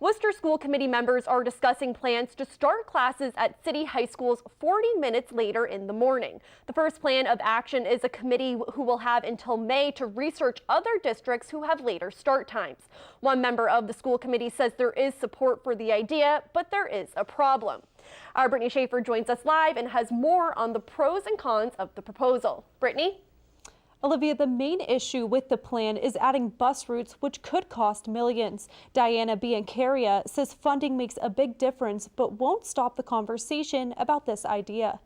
Worcester School Committee members are discussing plans to start classes at city high schools 40 minutes later in the morning. The first plan of action is a committee who will have until May to research other districts who have later start times. One member of the school committee says there is support for the idea, but there is a problem. Our Brittany Schaefer joins us live and has more on the pros and cons of the proposal. Brittany? Olivia, the main issue with the plan is adding bus routes, which could cost millions. Diana Biancaria says funding makes a big difference, but won't stop the conversation about this idea.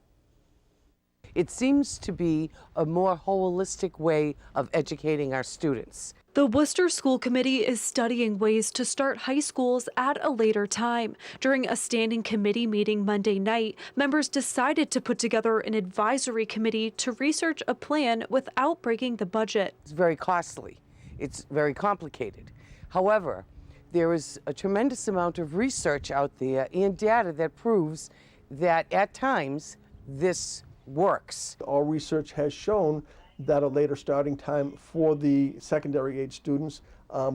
It seems to be a more holistic way of educating our students. The Worcester School Committee is studying ways to start high schools at a later time. During a standing committee meeting Monday night, members decided to put together an advisory committee to research a plan without breaking the budget. It's very costly. It's very complicated. However, there is a tremendous amount of research out there and data that proves that at times this works. Our research has shown that a later starting time for the secondary age students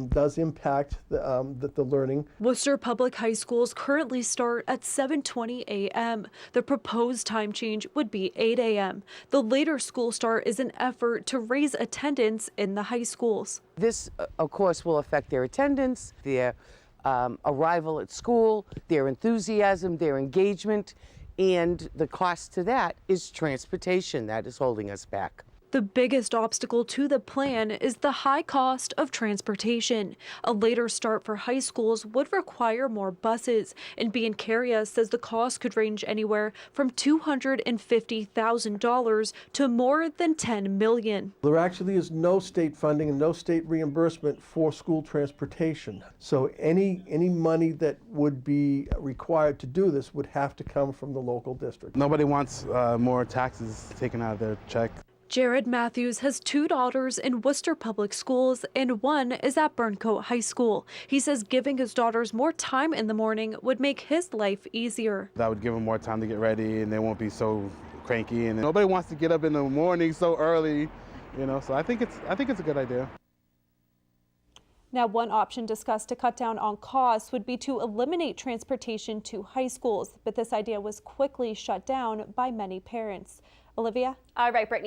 does impact the learning. Worcester Public High Schools currently start at 7:20 a.m. The proposed time change would be 8 a.m. The later school start is an effort to raise attendance in the high schools. This, of course, will affect their attendance, their arrival at school, their enthusiasm, their engagement, and the cost to that is transportation that is holding us back. The biggest obstacle to the plan is the high cost of transportation. A later start for high schools would require more buses, and Biancaria says the cost could range anywhere from $250,000 to more than $10 million. There actually is no state funding and no state reimbursement for school transportation. So any money that would be required to do this would have to come from the local district. Nobody wants more taxes taken out of their check. Jared Matthews has 2 daughters in Worcester Public Schools and one is at Burncoat High School. He says giving his daughters more time in the morning would make his life easier. That would give them more time to get ready and they won't be so cranky. And nobody wants to get up in the morning so early, you know, so I think it's a good idea. Now, one option discussed to cut down on costs would be to eliminate transportation to high schools, but this idea was quickly shut down by many parents. Olivia? All right, Brittany.